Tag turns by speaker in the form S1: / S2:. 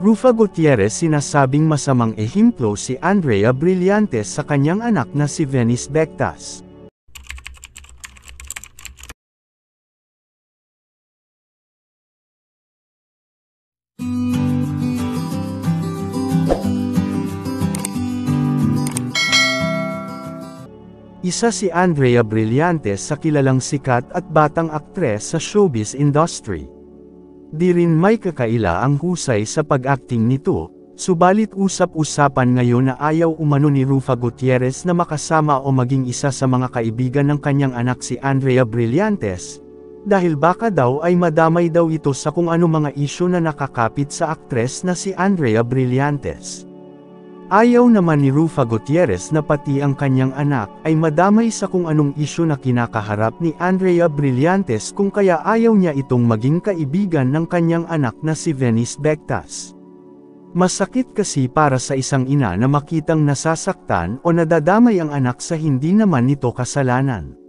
S1: Rufa Gutierrez sinasabing masamang ehemplo si Andrea Brillantes sa kanyang anak na si Venice Bectas. Isa si Andrea Brillantes sa kilalang sikat at batang aktres sa showbiz industry. Di rin may kakaila ang husay sa pag-acting nito, subalit usap-usapan ngayon na ayaw umano ni Rufa Gutierrez na makasama o maging isa sa mga kaibigan ng kanyang anak si Andrea Brillantes, dahil baka daw ay madamay daw ito sa kung ano mga isyu na nakakapit sa aktres na si Andrea Brillantes. Ayaw naman ni Rufa Gutierrez na pati ang kanyang anak ay madamay sa kung anong isyu na kinakaharap ni Andrea Brillantes, kung kaya ayaw niya itong maging kaibigan ng kanyang anak na si Venice Bectas. Masakit kasi para sa isang ina na makitang nasasaktan o nadadamay ang anak sa hindi naman nito kasalanan.